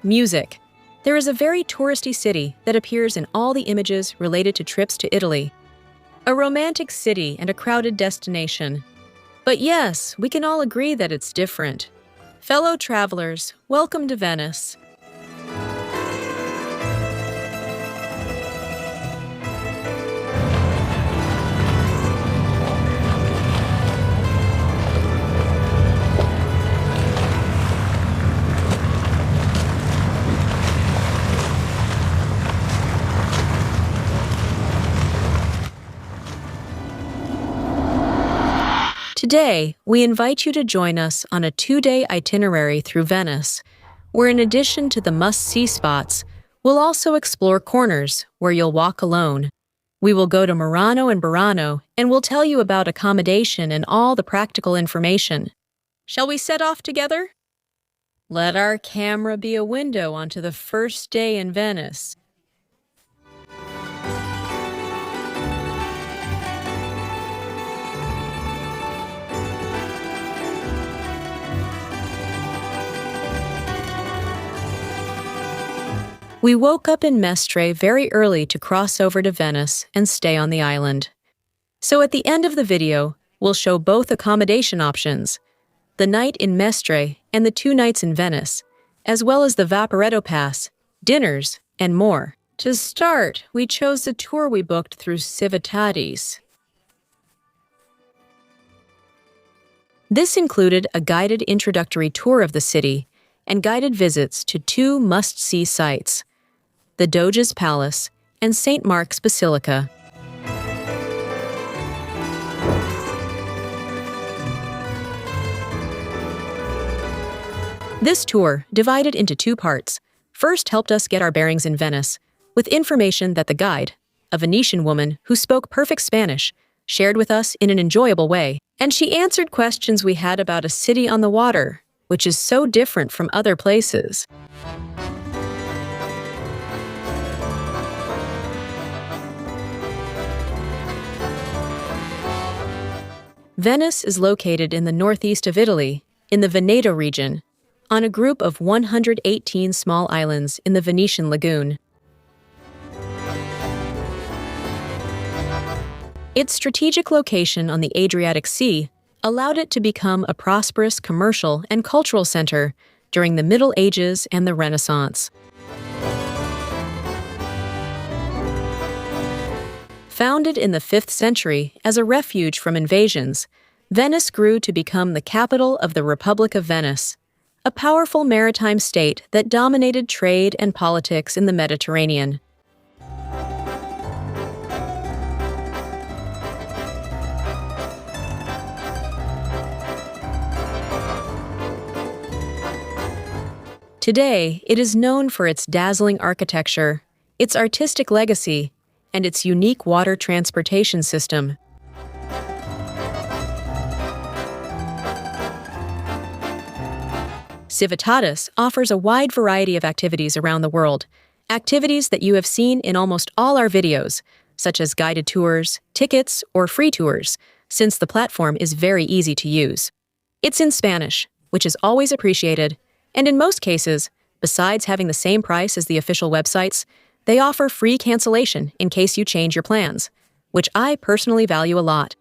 Music. There is a very touristy city that appears in all the images related to trips to Italy. A romantic city and a crowded destination. But yes, we can all agree that it's different. Fellow travelers, welcome to Venice. Today, we invite you to join us on a 2-day itinerary through Venice, where in addition to the must-see spots, we'll also explore corners where you'll walk alone. We will go to Murano and Burano, and we'll tell you about accommodation and all the practical information. Shall we set off together? Let our camera be a window onto the first day in Venice. We woke up in Mestre very early to cross over to Venice and stay on the island. So at the end of the video, we'll show both accommodation options, the night in Mestre and the 2 nights in Venice, as well as the Vaporetto Pass, dinners, and more. To start, we chose the tour we booked through Civitatis. This included a guided introductory tour of the city and guided visits to 2 must-see sites, the Doge's Palace, and St. Mark's Basilica. This tour, divided into 2 parts, first helped us get our bearings in Venice, with information that the guide, a Venetian woman who spoke perfect Spanish, shared with us in an enjoyable way, and she answered questions we had about a city on the water, which is so different from other places. Venice is located in the northeast of Italy, in the Veneto region, on a group of 118 small islands in the Venetian lagoon. Its strategic location on the Adriatic Sea allowed it to become a prosperous commercial and cultural center during the Middle Ages and the Renaissance. Founded in the 5th century as a refuge from invasions, Venice grew to become the capital of the Republic of Venice, a powerful maritime state that dominated trade and politics in the Mediterranean. Today, it is known for its dazzling architecture, its artistic legacy, and its unique water transportation system. Civitatis offers a wide variety of activities around the world, activities that you have seen in almost all our videos, such as guided tours, tickets, or free tours, since the platform is very easy to use. It's in Spanish, which is always appreciated, and in most cases, besides having the same price as the official websites, they offer free cancellation in case you change your plans, which I personally value a lot.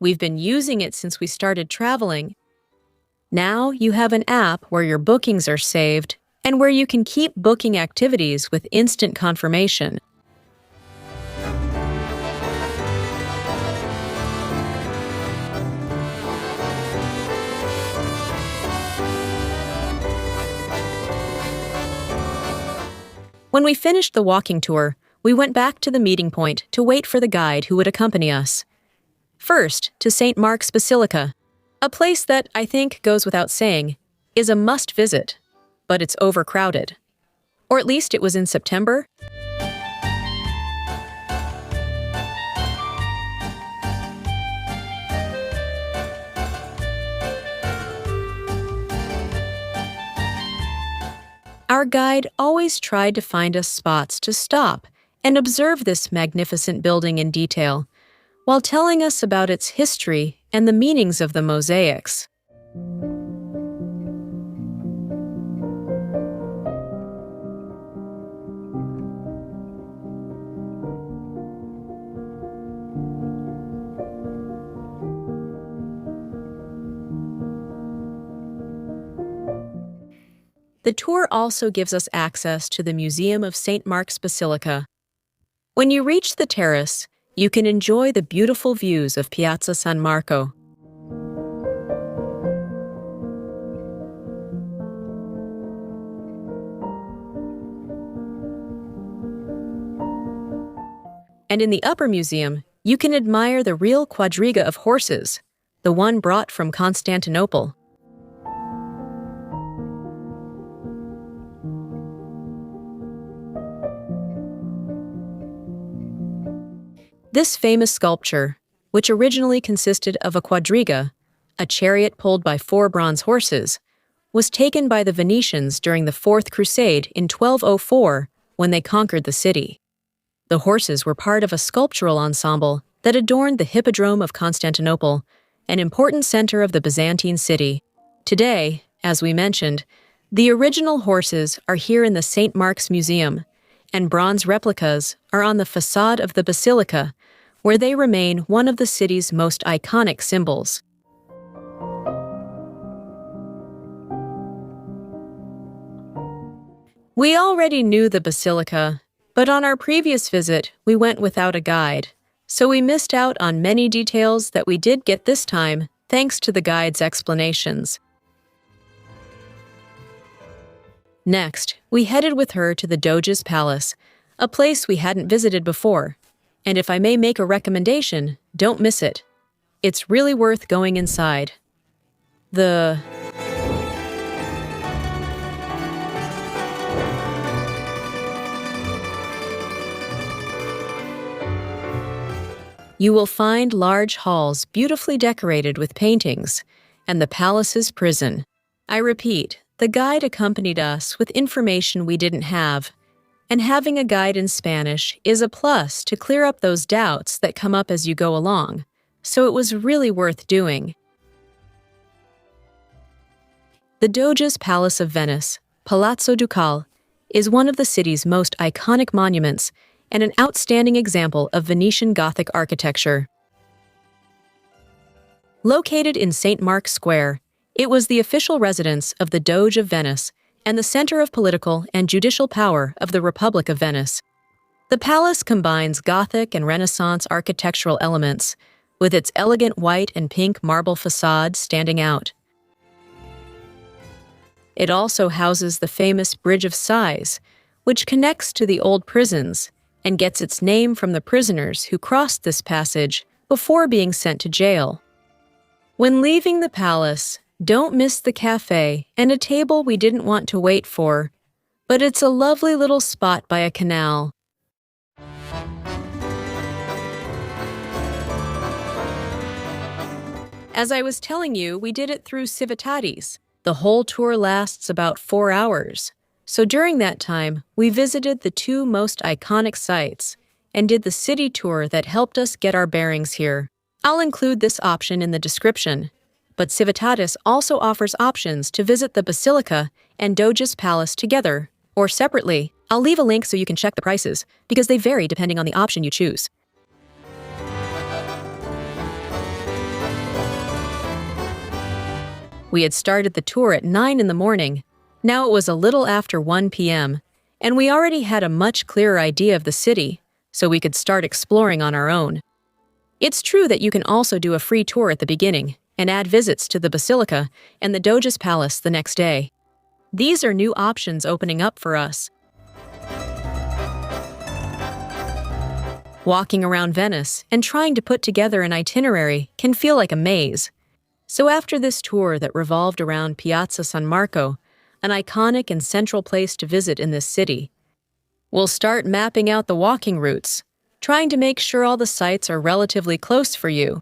We've been using it since we started traveling. Now you have an app where your bookings are saved and where you can keep booking activities with instant confirmation. When we finished the walking tour, we went back to the meeting point to wait for the guide who would accompany us. First, to St. Mark's Basilica, a place that, I think goes without saying, is a must-visit, but it's overcrowded. Or at least it was in September. Our guide always tried to find us spots to stop and observe this magnificent building in detail, while telling us about its history and the meanings of the mosaics. The tour also gives us access to the Museum of St. Mark's Basilica. When you reach the terrace, you can enjoy the beautiful views of Piazza San Marco. And in the upper museum, you can admire the real quadriga of horses, the one brought from Constantinople. This famous sculpture, which originally consisted of a quadriga, a chariot pulled by 4 bronze horses, was taken by the Venetians during the Fourth Crusade in 1204 when they conquered the city. The horses were part of a sculptural ensemble that adorned the Hippodrome of Constantinople, an important center of the Byzantine city. Today, as we mentioned, the original horses are here in the St. Mark's Museum, and bronze replicas are on the facade of the Basilica, where they remain one of the city's most iconic symbols. We already knew the Basilica, but on our previous visit, we went without a guide, so we missed out on many details that we did get this time thanks to the guide's explanations. Next, we headed with her to the Doge's palace, a place we hadn't visited before. And if I may make a recommendation, don't miss it. It's really worth going inside. You will find large halls beautifully decorated with paintings, and the palace's prison. I repeat, the guide accompanied us with information we didn't have, and having a guide in Spanish is a plus to clear up those doubts that come up as you go along, so it was really worth doing. The Doge's Palace of Venice, Palazzo Ducale, is one of the city's most iconic monuments and an outstanding example of Venetian Gothic architecture. Located in St. Mark's Square, it was the official residence of the Doge of Venice and the center of political and judicial power of the Republic of Venice. The palace combines Gothic and Renaissance architectural elements, with its elegant white and pink marble facade standing out. It also houses the famous Bridge of Sighs, which connects to the old prisons and gets its name from the prisoners who crossed this passage before being sent to jail. When leaving the palace, don't miss the cafe and a table we didn't want to wait for, but it's a lovely little spot by a canal. As I was telling you, we did it through Civitatis. The whole tour lasts about 4 hours. So during that time, we visited the 2 most iconic sites and did the city tour that helped us get our bearings here. I'll include this option in the description, but Civitatis also offers options to visit the Basilica and Doge's Palace together, or separately. I'll leave a link so you can check the prices, because they vary depending on the option you choose. We had started the tour at 9 in the morning. Now it was a little after 1 p.m., and we already had a much clearer idea of the city, so we could start exploring on our own. It's true that you can also do a free tour at the beginning and add visits to the Basilica and the Doge's Palace the next day. These are new options opening up for us. Walking around Venice and trying to put together an itinerary can feel like a maze. So after this tour that revolved around Piazza San Marco, an iconic and central place to visit in this city, we'll start mapping out the walking routes, trying to make sure all the sites are relatively close for you.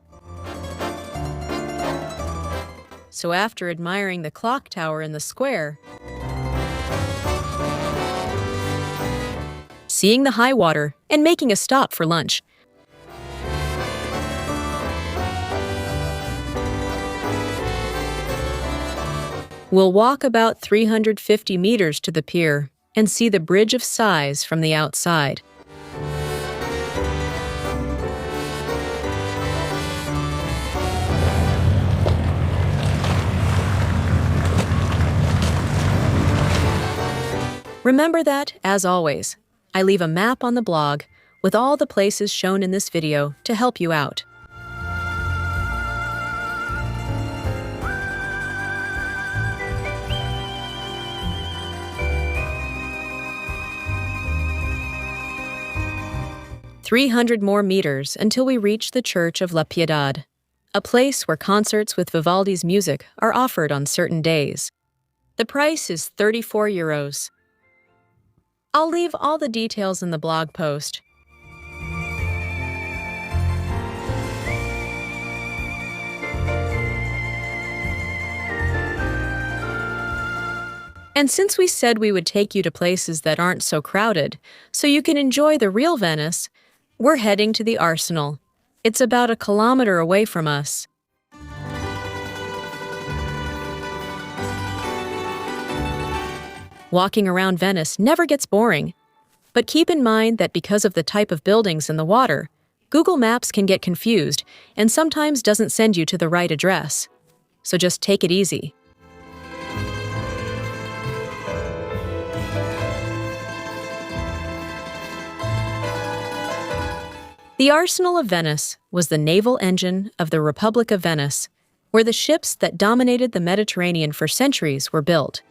So after admiring the clock tower in the square, seeing the high water, and making a stop for lunch, we'll walk about 350 meters to the pier and see the Bridge of Sighs from the outside. Remember that, as always, I leave a map on the blog with all the places shown in this video to help you out. "300 more meters until we reach the Church of La Piedad, a place where concerts with Vivaldi's music are offered on certain days. The price is €34. I'll leave all the details in the blog post. And since we said we would take you to places that aren't so crowded, so you can enjoy the real Venice, we're heading to the Arsenal. It's about 1 kilometer away from us. Walking around Venice never gets boring. But keep in mind that because of the type of buildings and the water, Google Maps can get confused and sometimes doesn't send you to the right address. So just take it easy. The Arsenal of Venice was the naval engine of the Republic of Venice, where the ships that dominated the Mediterranean for centuries were built.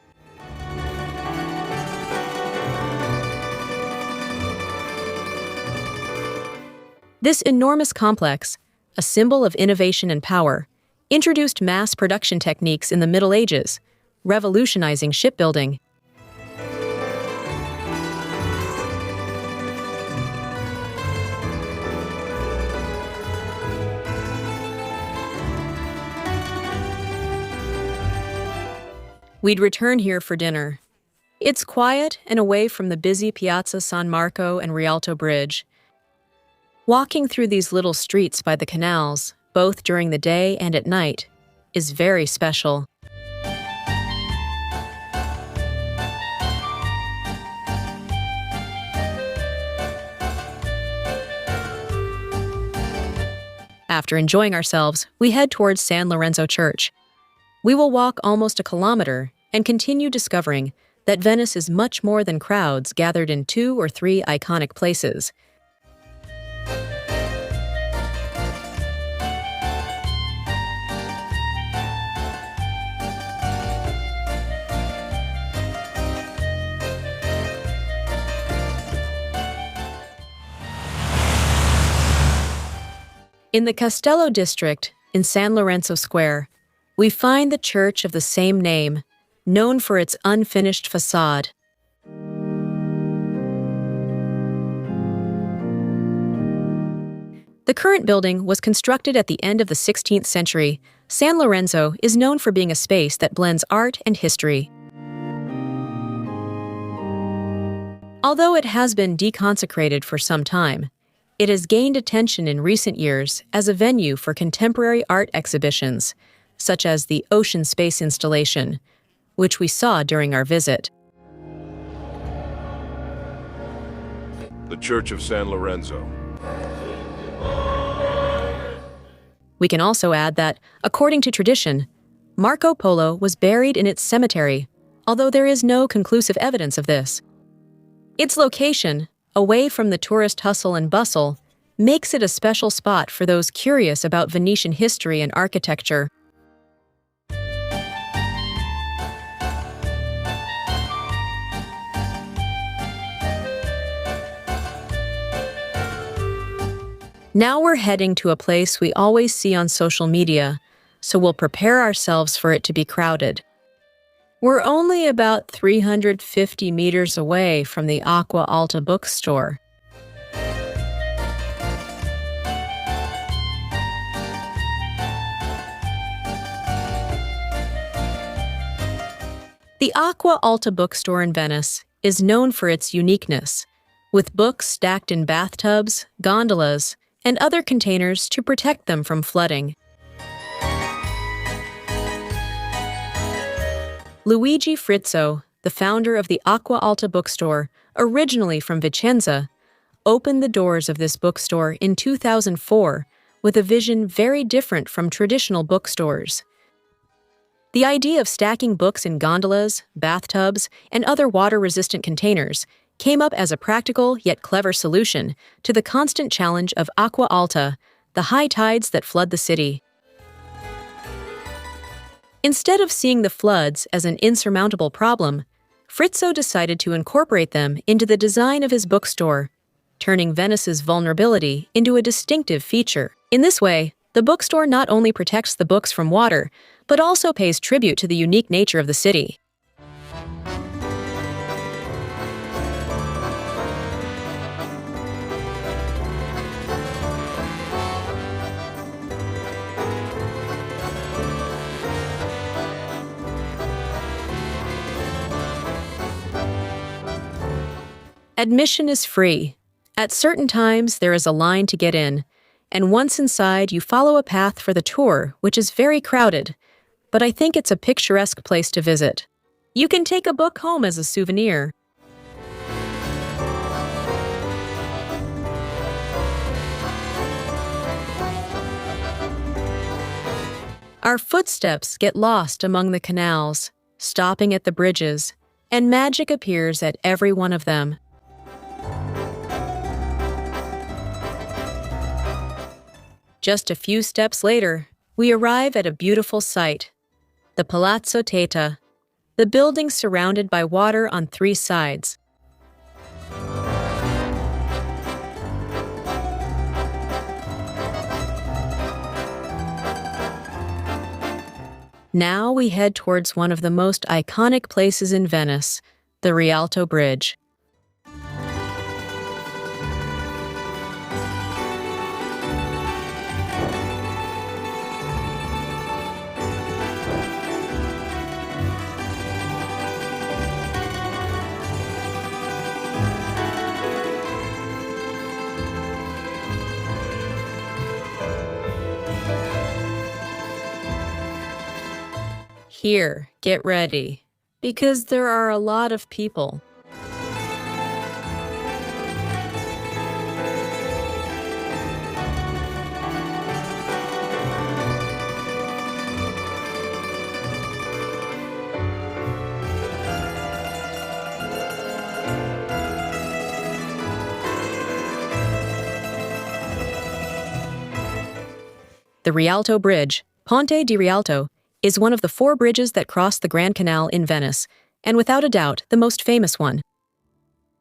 This enormous complex, a symbol of innovation and power, introduced mass production techniques in the Middle Ages, revolutionizing shipbuilding. We'd return here for dinner. It's quiet and away from the busy Piazza San Marco and Rialto Bridge. Walking through these little streets by the canals, both during the day and at night, is very special. After enjoying ourselves, we head towards San Lorenzo Church. We will walk almost 1 kilometer and continue discovering that Venice is much more than crowds gathered in 2 or 3 iconic places. In the Castello district, in San Lorenzo Square, we find the church of the same name, known for its unfinished facade. The current building was constructed at the end of the 16th century. San Lorenzo is known for being a space that blends art and history. Although it has been deconsecrated for some time, it has gained attention in recent years as a venue for contemporary art exhibitions, such as the Ocean Space installation, which we saw during our visit. The Church of San Lorenzo. We can also add that, according to tradition, Marco Polo was buried in its cemetery, although there is no conclusive evidence of this. Its location, away from the tourist hustle and bustle, makes it a special spot for those curious about Venetian history and architecture. Now we're heading to a place we always see on social media, so we'll prepare ourselves for it to be crowded. We're only about 350 meters away from the Acqua Alta bookstore. The Acqua Alta bookstore in Venice is known for its uniqueness, with books stacked in bathtubs, gondolas, and other containers to protect them from flooding. Luigi Frizzo, the founder of the Acqua Alta bookstore, originally from Vicenza, opened the doors of this bookstore in 2004 with a vision very different from traditional bookstores. The idea of stacking books in gondolas, bathtubs, and other water-resistant containers came up as a practical yet clever solution to the constant challenge of acqua alta, the high tides that flood the city. Instead of seeing the floods as an insurmountable problem, Frizzo decided to incorporate them into the design of his bookstore, turning Venice's vulnerability into a distinctive feature. In this way, the bookstore not only protects the books from water, but also pays tribute to the unique nature of the city. Admission is free. At certain times, there is a line to get in, and once inside, you follow a path for the tour, which is very crowded, but I think it's a picturesque place to visit. You can take a book home as a souvenir. Our footsteps get lost among the canals, stopping at the bridges, and magic appears at every one of them. Just a few steps later, we arrive at a beautiful sight, the Palazzo Teta, the building surrounded by water on 3 sides. Now we head towards one of the most iconic places in Venice, the Rialto Bridge. Here, get ready, because there are a lot of people. The Rialto Bridge, Ponte di Rialto, is one of the 4 bridges that cross the Grand Canal in Venice, and without a doubt, the most famous one.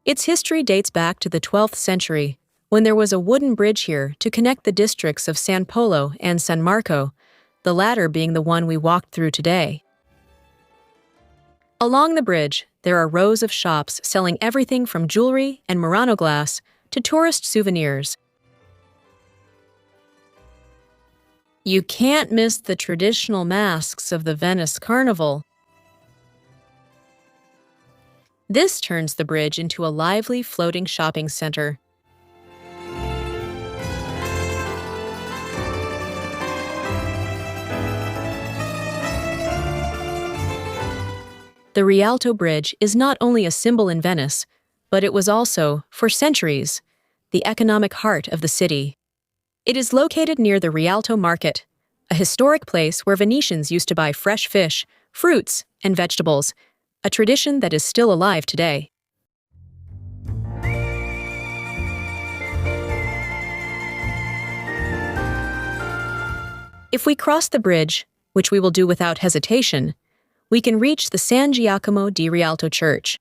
Its history dates back to the 12th century, when there was a wooden bridge here to connect the districts of San Polo and San Marco, the latter being the one we walked through today. Along the bridge, there are rows of shops selling everything from jewelry and Murano glass to tourist souvenirs. You can't miss the traditional masks of the Venice Carnival. This turns the bridge into a lively floating shopping center. The Rialto Bridge is not only a symbol in Venice, but it was also, for centuries, the economic heart of the city. It is located near the Rialto Market, a historic place where Venetians used to buy fresh fish, fruits, and vegetables, a tradition that is still alive today. If we cross the bridge, which we will do without hesitation, we can reach the San Giacomo di Rialto Church.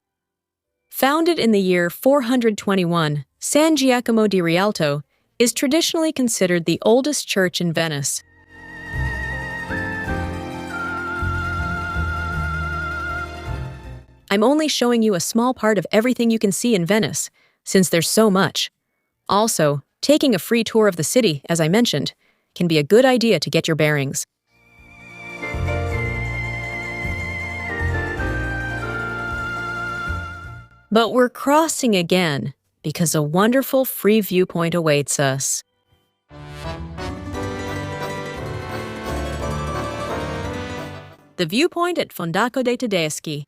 Founded in the year 421, San Giacomo di Rialto is traditionally considered the oldest church in Venice. I'm only showing you a small part of everything you can see in Venice, since there's so much. Also, taking a free tour of the city, as I mentioned, can be a good idea to get your bearings. But we're crossing again, because a wonderful free viewpoint awaits us. The viewpoint at Fondaco dei Tedeschi.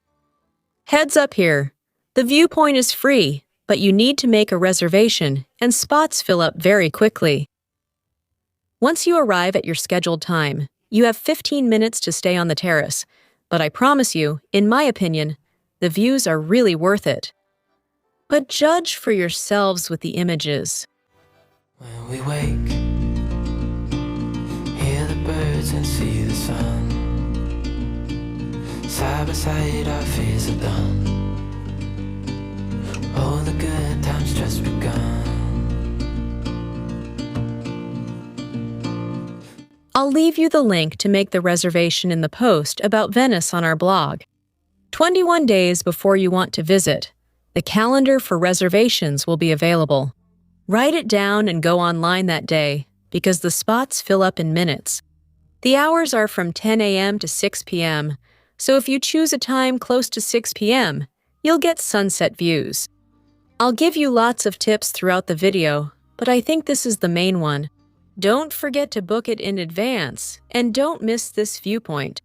Heads up here. The viewpoint is free, but you need to make a reservation, and spots fill up very quickly. Once you arrive at your scheduled time, You have 15 minutes to stay on the terrace, but I promise you, in my opinion, the views are really worth it. But judge for yourselves with the images. When we wake, hear the birds and see the sun. Side by side our fears are done. All the good times just begun. I'll leave you the link to make the reservation in the post about Venice on our blog. 21 days before you want to visit, the calendar for reservations will be available. Write it down and go online that day, because the spots fill up in minutes. The hours are from 10 a.m. to 6 p.m., so if you choose a time close to 6 p.m., you'll get sunset views. I'll give you lots of tips throughout the video, but I think this is the main one. Don't forget to book it in advance, and don't miss this viewpoint.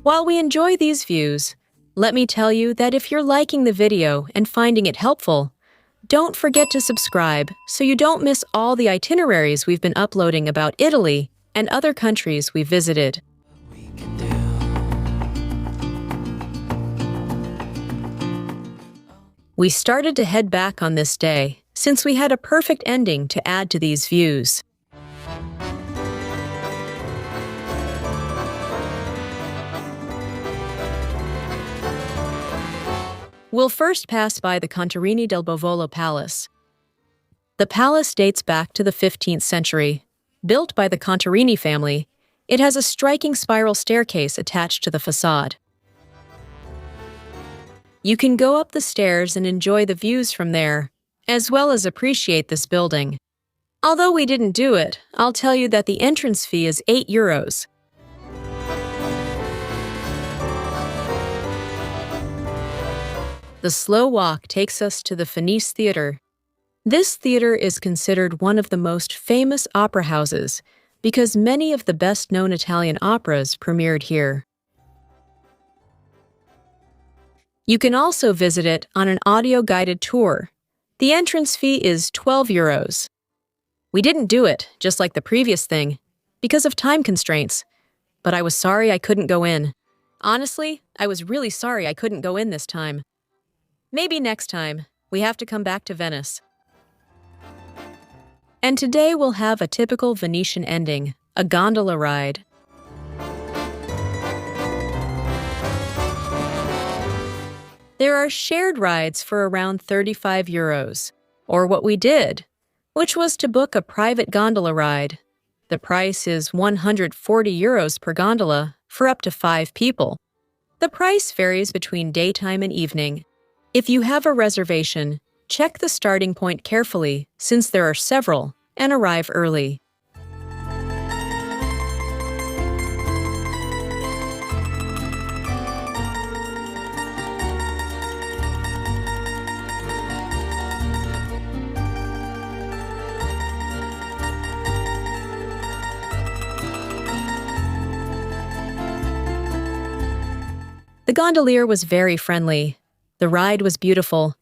While we enjoy these views, let me tell you that if you're liking the video and finding it helpful, don't forget to subscribe so you don't miss all the itineraries we've been uploading about Italy and other countries we visited. We started to head back on this day, since we had a perfect ending to add to these views. We'll first pass by the Contarini del Bovolo Palace. The palace dates back to the 15th century. Built by the Contarini family, it has a striking spiral staircase attached to the facade. You can go up the stairs and enjoy the views from there, as well as appreciate this building. Although we didn't do it, I'll tell you that the entrance fee is €8. The slow walk takes us to the Venice Theatre. This theater is considered one of the most famous opera houses because many of the best-known Italian operas premiered here. You can also visit it on an audio-guided tour. The entrance fee is €12. We didn't do it, just like the previous thing, because of time constraints, but I was sorry I couldn't go in. Honestly, I was really sorry I couldn't go in this time. Maybe next time, we have to come back to Venice. And today we'll have a typical Venetian ending, a gondola ride. There are shared rides for around €35, or what we did, which was to book a private gondola ride. The price is €140 per gondola for up to 5 people. The price varies between daytime and evening. If you have a reservation, check the starting point carefully since there are several, and arrive early. The gondolier was very friendly. The ride was beautiful.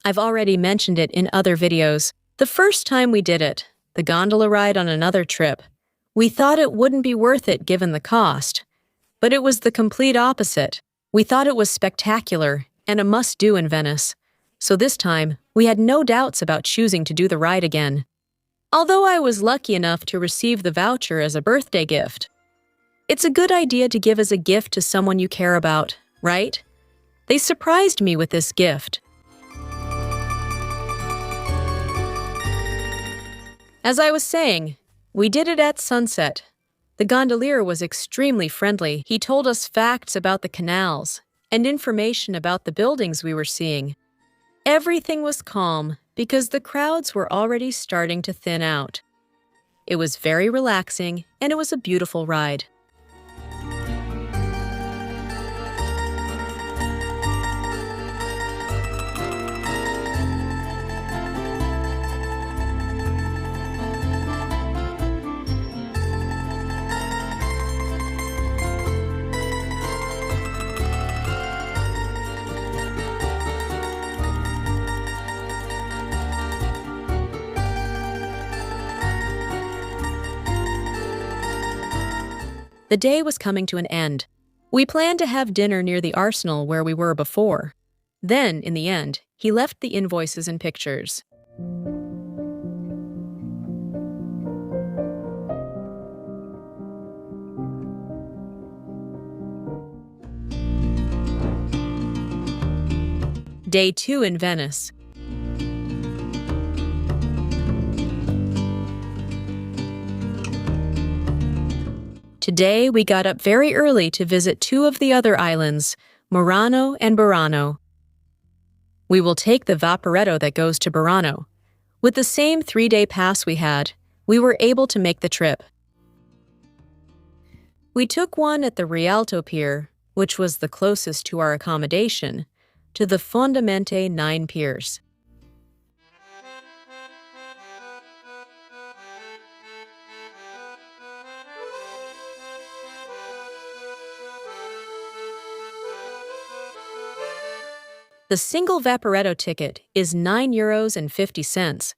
I've already mentioned it in other videos. The first time we did it, the gondola ride on another trip, we thought it wouldn't be worth it given the cost. But it was the complete opposite. We thought it was spectacular and a must-do in Venice. So this time, we had no doubts about choosing to do the ride again. Although I was lucky enough to receive the voucher as a birthday gift. It's a good idea to give as a gift to someone you care about, right? They surprised me with this gift. As I was saying, we did it at sunset. The gondolier was extremely friendly. He told us facts about the canals and information about the buildings we were seeing. Everything was calm because the crowds were already starting to thin out. It was very relaxing and it was a beautiful ride. The day was coming to an end. We planned to have dinner near the arsenal where we were before. Then, in the end, he left the invoices and pictures. Day 2 in Venice. Today, we got up very early to visit 2 of the other islands, Murano and Burano. We will take the Vaporetto that goes to Burano. With the same 3-day pass we had, we were able to make the trip. We took one at the Rialto pier, which was the closest to our accommodation, to the Fondamente 9 piers. The single Vaporetto ticket is €9.50,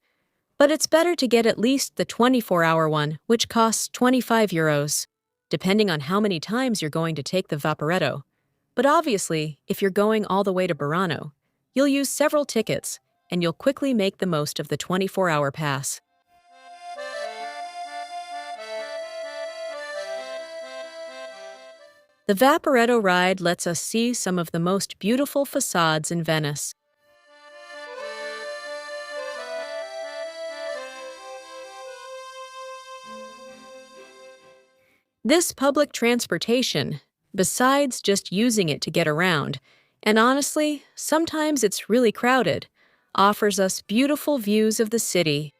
but it's better to get at least the 24-hour one, which costs €25, depending on how many times you're going to take the Vaporetto. But obviously, if you're going all the way to Burano, you'll use several tickets, and you'll quickly make the most of the 24-hour pass. The Vaporetto ride lets us see some of the most beautiful facades in Venice. This public transportation, besides just using it to get around, and honestly, sometimes it's really crowded, offers us beautiful views of the city.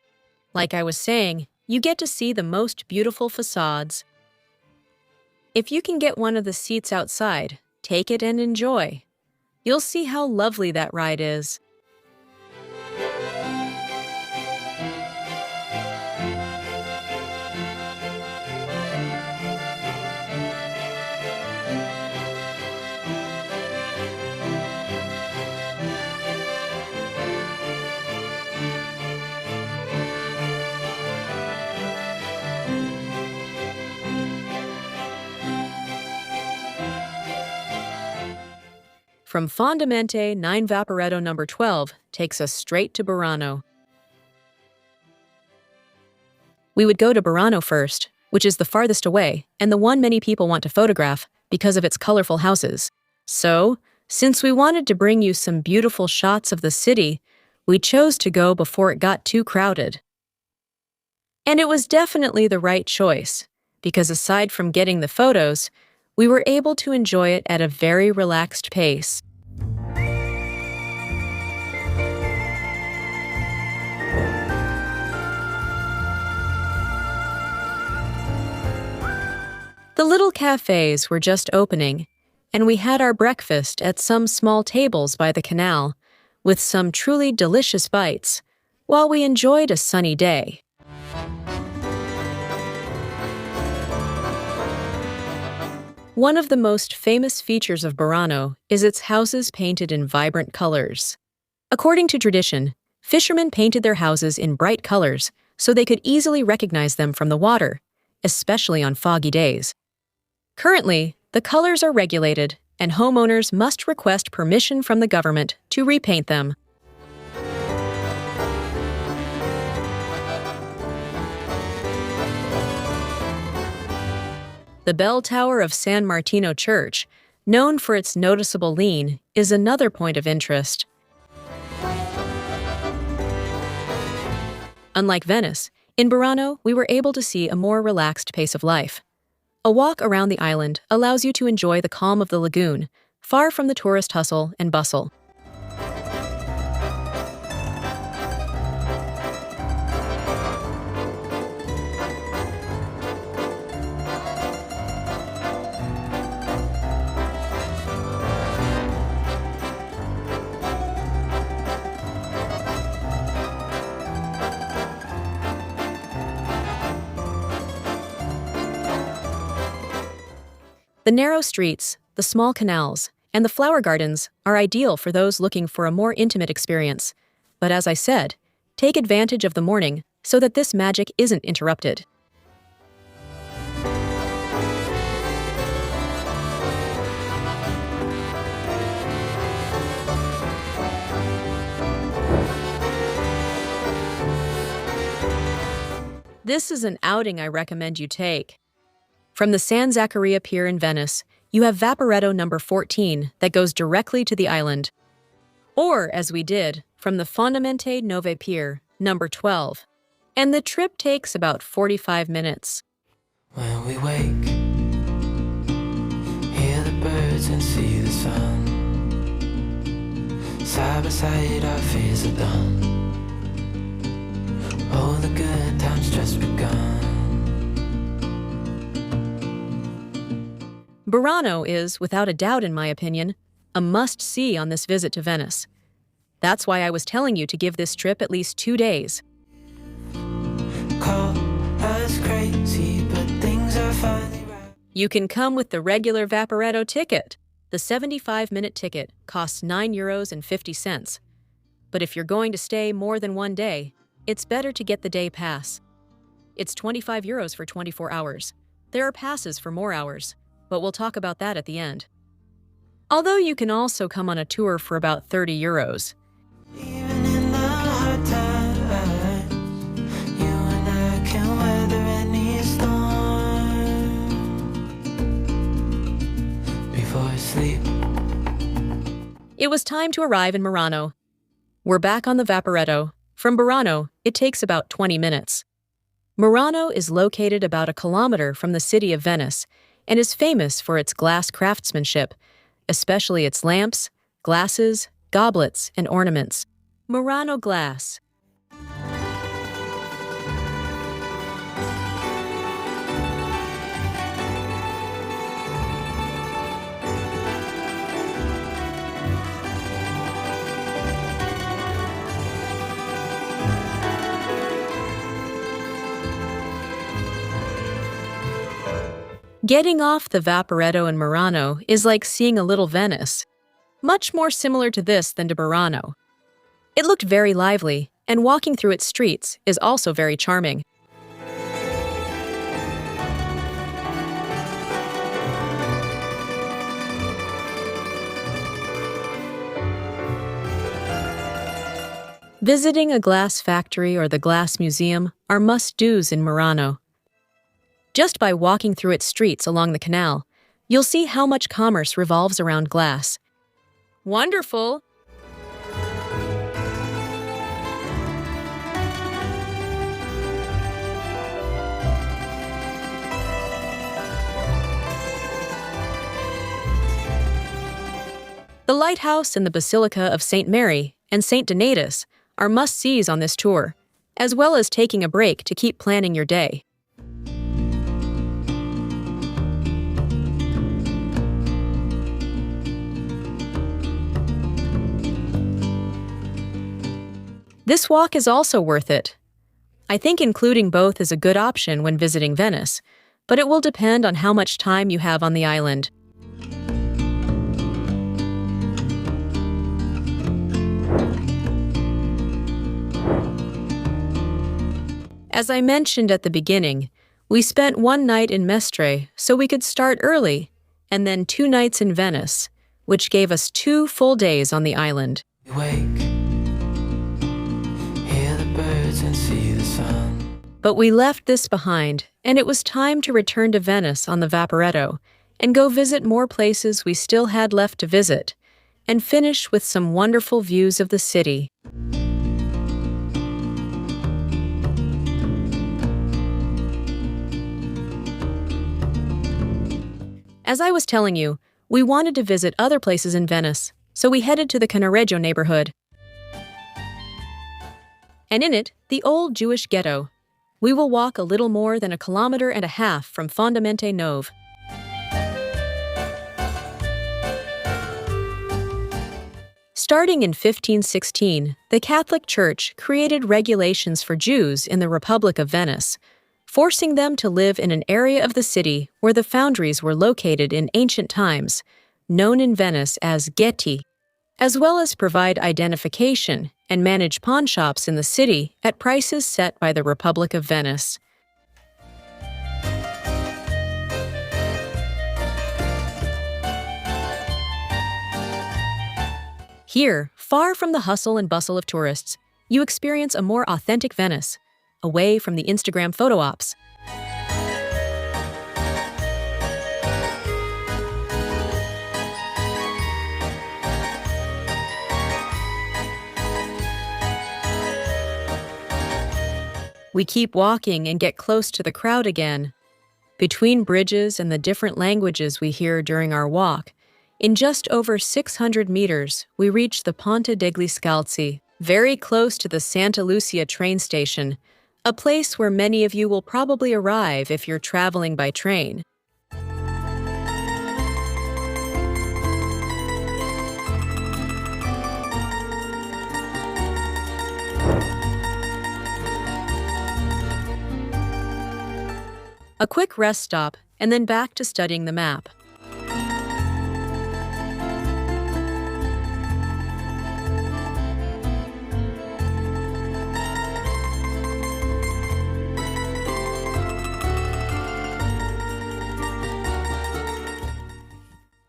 Like I was saying, you get to see the most beautiful facades. If you can get one of the seats outside, take it and enjoy. You'll see how lovely that ride is. From Fondamente 9 Vaporetto number 12 takes us straight to Burano. We would go to Burano first, which is the farthest away and the one many people want to photograph because of its colorful houses. So, since we wanted to bring you some beautiful shots of the city, we chose to go before it got too crowded. And it was definitely the right choice, because aside from getting the photos, we were able to enjoy it at a very relaxed pace. The little cafes were just opening, and we had our breakfast at some small tables by the canal, with some truly delicious bites, while we enjoyed a sunny day. One of the most famous features of Burano is its houses painted in vibrant colors. According to tradition, fishermen painted their houses in bright colors so they could easily recognize them from the water, especially on foggy days. Currently, the colors are regulated, and homeowners must request permission from the government to repaint them. The bell tower of San Martino Church, known for its noticeable lean, is another point of interest. Unlike Venice, in Burano, we were able to see a more relaxed pace of life. A walk around the island allows you to enjoy the calm of the lagoon, far from the tourist hustle and bustle. The narrow streets, the small canals, and the flower gardens are ideal for those looking for a more intimate experience. But as I said, take advantage of the morning so that this magic isn't interrupted. This is an outing I recommend you take. From the San Zaccaria Pier in Venice, you have Vaporetto number 14 that goes directly to the island. Or, as we did, from the Fondamente Nove Pier, number 12. And the trip takes about 45 minutes. When we wake, hear the birds and see the sun. Side by side our fears are done. Oh, the good times just begun. Burano is, without a doubt in my opinion, a must-see on this visit to Venice. That's why I was telling you to give this trip at least 2 days. Call us crazy, but things are finally right. You can come with the regular Vaporetto ticket. The 75-minute ticket costs €9.50. But if you're going to stay more than 1 day, it's better to get the day pass. It's €25 for 24 hours. There are passes for more hours, but we'll talk about that at the end. Although you can also come on a tour for about €30. Even in the hard times, you and I can weather any storm. Before I sleep, It was time to arrive in Murano. We're back on the Vaporetto. From Burano, it takes about 20 minutes. Murano is located about a kilometer from the city of Venice and is famous for its glass craftsmanship, especially its lamps, glasses, goblets, and ornaments. Murano glass. Getting off the Vaporetto in Murano is like seeing a little Venice. Much more similar to this than to Burano. It looked very lively, and walking through its streets is also very charming. Visiting a glass factory or the glass museum are must-dos in Murano. Just by walking through its streets along the canal, you'll see how much commerce revolves around glass. Wonderful! The lighthouse and the Basilica of St. Mary and St. Donatus are must-sees on this tour, as well as taking a break to keep planning your day. This walk is also worth it. I think including both is a good option when visiting Venice, but it will depend on how much time you have on the island. As I mentioned at the beginning, we spent 1 night in Mestre so we could start early, and then 2 nights in Venice, which gave us 2 full days on the island. we wake, hear the birds and see the sun. But we left this behind, and it was time to return to Venice on the Vaporetto and go visit more places we still had left to visit, and finish with some wonderful views of the city. As I was telling you, we wanted to visit other places in Venice, so we headed to the Cannaregio neighborhood. And in it, the old Jewish ghetto. We will walk a little more than 1.5 kilometers from Fondamente Nove. Starting in 1516, the Catholic Church created regulations for Jews in the Republic of Venice, forcing them to live in an area of the city where the foundries were located in ancient times, known in Venice as Ghetti, as well as provide identification and manage pawn shops in the city at prices set by the Republic of Venice. Here, far from the hustle and bustle of tourists, you experience a more authentic Venice, away from the Instagram photo ops. We keep walking and get close to the crowd again. Between bridges and the different languages we hear during our walk, in just over 600 meters, we reach the Ponte degli Scalzi, very close to the Santa Lucia train station, a place where many of you will probably arrive if you're traveling by train. A quick rest stop, and then back to studying the map.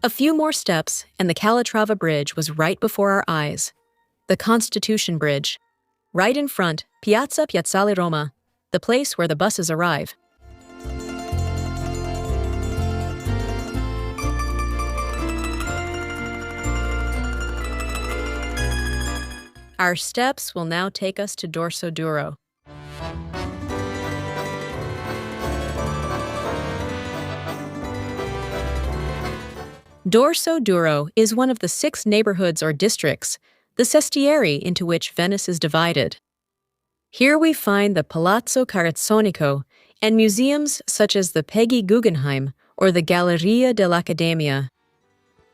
A few more steps, and the Calatrava Bridge was right before our eyes. The Constitution Bridge. Right in front, Piazza Piazzale Roma, the place where the buses arrive. Our steps will now take us to Dorso Duro. Dorso Duro is one of the 6 neighborhoods or districts, the sestieri into which Venice is divided. Here we find the Palazzo Carazzonico and museums such as the Peggy Guggenheim or the Galleria dell'Accademia.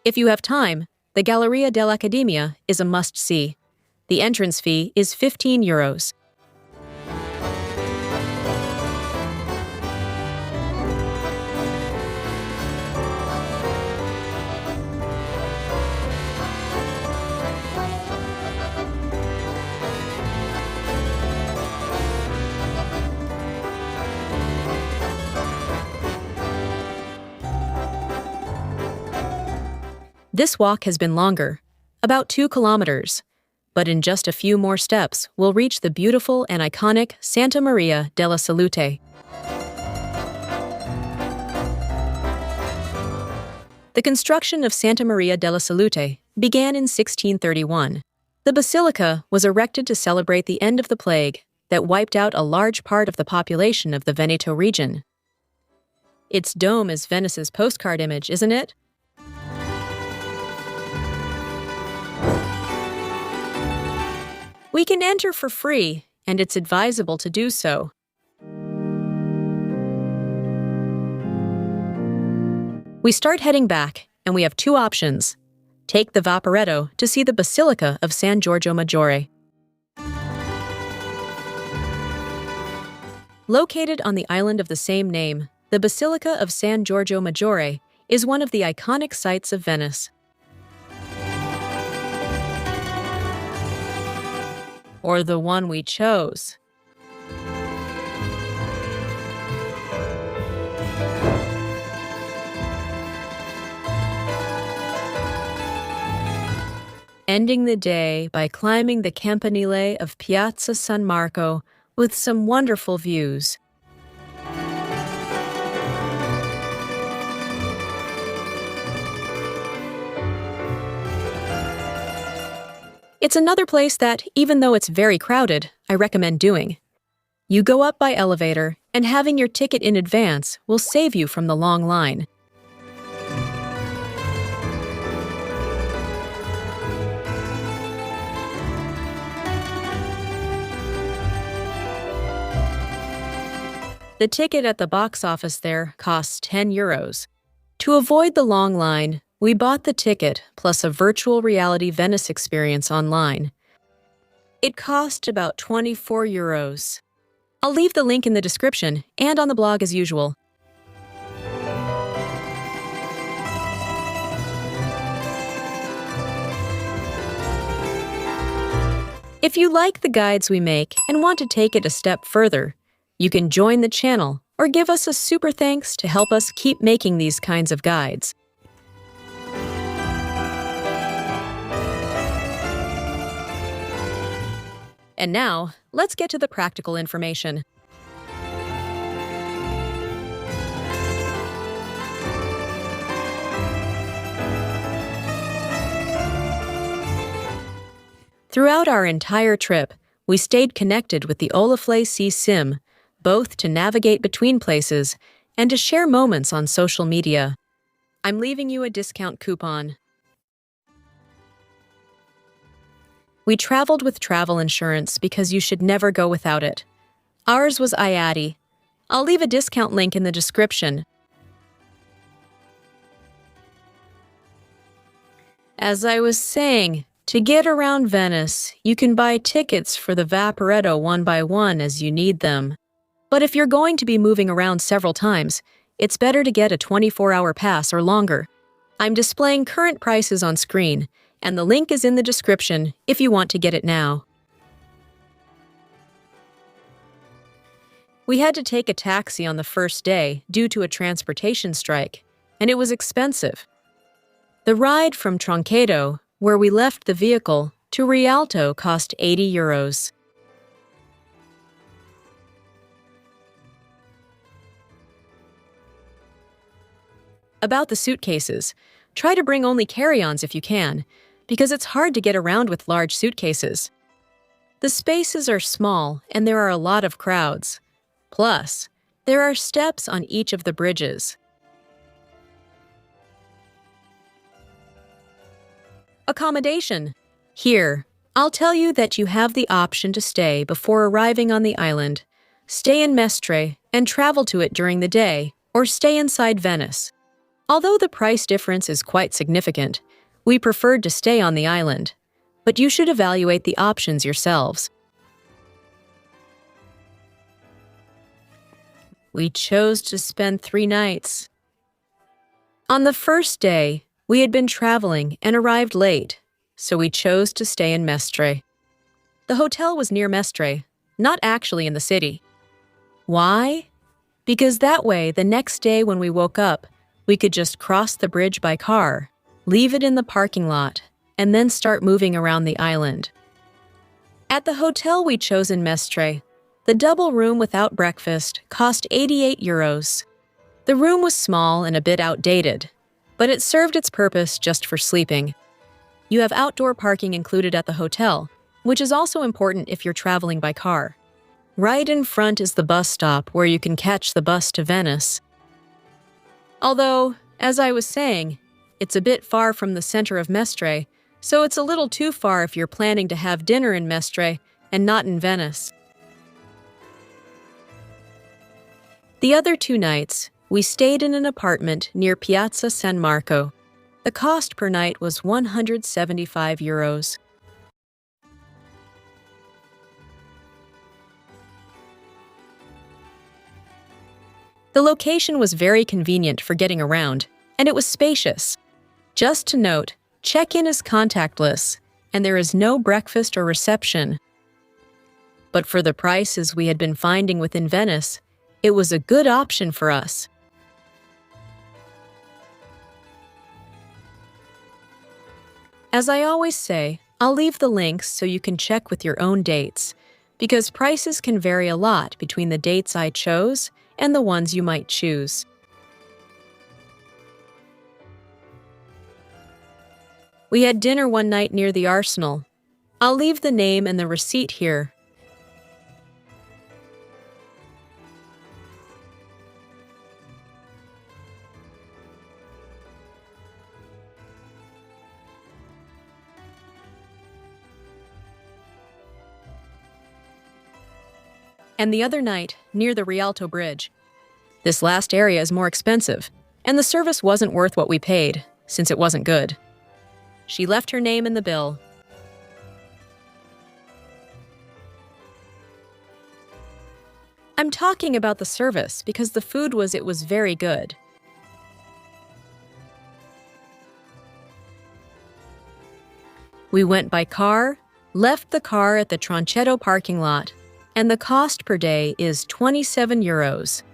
If you have time, the Galleria dell'Accademia is a must-see. The entrance fee is €15. This walk has been longer, about 2 kilometers. But in just a few more steps, we'll reach the beautiful and iconic Santa Maria della Salute. The construction of Santa Maria della Salute began in 1631. The basilica was erected to celebrate the end of the plague that wiped out a large part of the population of the Veneto region. Its dome is Venice's postcard image, isn't it? We can enter for free, and it's advisable to do so. We start heading back, and we have 2 options. Take the Vaporetto to see the Basilica of San Giorgio Maggiore. Located on the island of the same name, the Basilica of San Giorgio Maggiore is one of the iconic sites of Venice. Or the one we chose. Ending the day by climbing the campanile of Piazza San Marco with some wonderful views. It's another place that, even though it's very crowded, I recommend doing. You go up by elevator, and having your ticket in advance will save you from the long line. The ticket at the box office there costs €10. To avoid the long line, we bought the ticket plus a virtual reality Venice experience online. It cost about €24. I'll leave the link in the description and on the blog as usual. If you like the guides we make and want to take it a step further, you can join the channel or give us a super thanks to help us keep making these kinds of guides. And now, let's get to the practical information. Throughout our entire trip, we stayed connected with the Olafle Sea Sim, both to navigate between places and to share moments on social media. I'm leaving you a discount coupon. We traveled with travel insurance because you should never go without it. Ours was IATI. I'll leave a discount link in the description. As I was saying, to get around Venice, you can buy tickets for the Vaporetto one by one as you need them. But if you're going to be moving around several times, it's better to get a 24-hour pass or longer. I'm displaying current prices on screen, and the link is in the description if you want to get it now. We had to take a taxi on the first day due to a transportation strike, and it was expensive. The ride from Ghetto, where we left the vehicle, to Rialto cost €80. About the suitcases, try to bring only carry-ons if you can, because it's hard to get around with large suitcases. The spaces are small and there are a lot of crowds. Plus, there are steps on each of the bridges. Accommodation. Here, I'll tell you that you have the option to stay before arriving on the island, stay in Mestre, and travel to it during the day, or stay inside Venice. Although the price difference is quite significant, we preferred to stay on the island, but you should evaluate the options yourselves. We chose to spend 3 nights. On the first day, we had been traveling and arrived late, so we chose to stay in Mestre. The hotel was near Mestre, not actually in the city. Why? Because that way, the next day when we woke up, we could just cross the bridge by car, leave it in the parking lot, and then start moving around the island. At the hotel we chose in Mestre, the double room without breakfast cost €88. The room was small and a bit outdated, but it served its purpose just for sleeping. You have outdoor parking included at the hotel, which is also important if you're traveling by car. Right in front is the bus stop where you can catch the bus to Venice. Although, as I was saying, it's a bit far from the center of Mestre, so it's a little too far if you're planning to have dinner in Mestre and not in Venice. The other 2 nights, we stayed in an apartment near Piazza San Marco. The cost per night was €175. The location was very convenient for getting around, and it was spacious. Just to note, check-in is contactless, and there is no breakfast or reception. But for the prices we had been finding within Venice, it was a good option for us. As I always say, I'll leave the links so you can check with your own dates, because prices can vary a lot between the dates I chose and the ones you might choose. We had dinner one night near the Arsenal. I'll leave the name and the receipt here. And the other night, near the Rialto Bridge. This last area is more expensive, and the service wasn't worth what we paid, since it wasn't good. She left her name in the bill. I'm talking about the service because the food was very good. We went by car, left the car at the Tronchetto parking lot, and the cost per day is €27.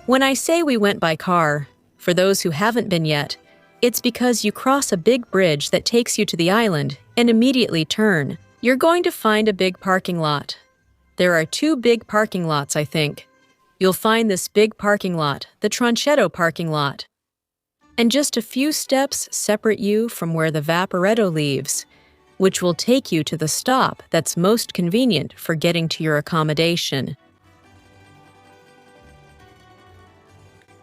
When I say we went by car, for those who haven't been yet, it's because you cross a big bridge that takes you to the island and immediately turn. You're going to find a big parking lot. There are 2 big parking lots, I think. You'll find this big parking lot, the Tronchetto parking lot. And just a few steps separate you from where the Vaporetto leaves, which will take you to the stop that's most convenient for getting to your accommodation.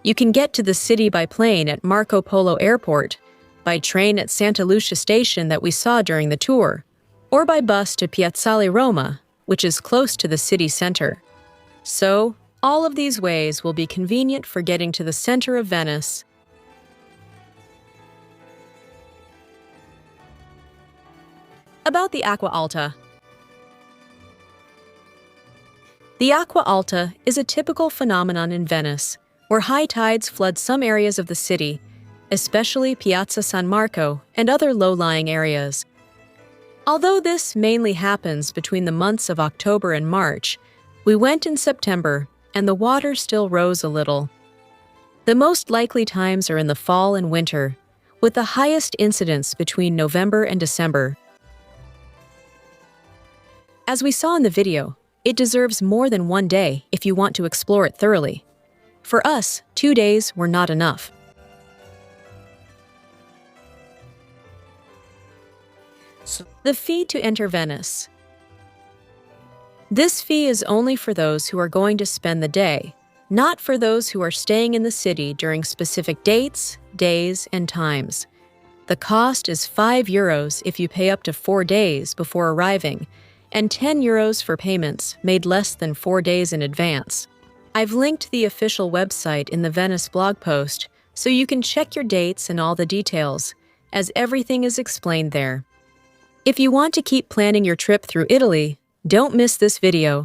You can get to the city by plane at Marco Polo Airport, by train at Santa Lucia Station that we saw during the tour, or by bus to Piazzale Roma, which is close to the city center. So, all of these ways will be convenient for getting to the center of Venice. About the Acqua Alta. The Acqua Alta is a typical phenomenon in Venice, where high tides flood some areas of the city, especially Piazza San Marco and other low-lying areas. Although this mainly happens between the months of October and March, we went in September and the water still rose a little. The most likely times are in the fall and winter, with the highest incidence between November and December. As we saw in the video, it deserves more than 1 day if you want to explore it thoroughly. For us, 2 days were not enough. The fee to enter Venice. This fee is only for those who are going to spend the day, not for those who are staying in the city during specific dates, days, and times. The cost is €5 if you pay up to 4 days before arriving, and €10 for payments made less than 4 days in advance. I've linked the official website in the Venice blog post so you can check your dates and all the details, as everything is explained there. If you want to keep planning your trip through Italy, don't miss this video.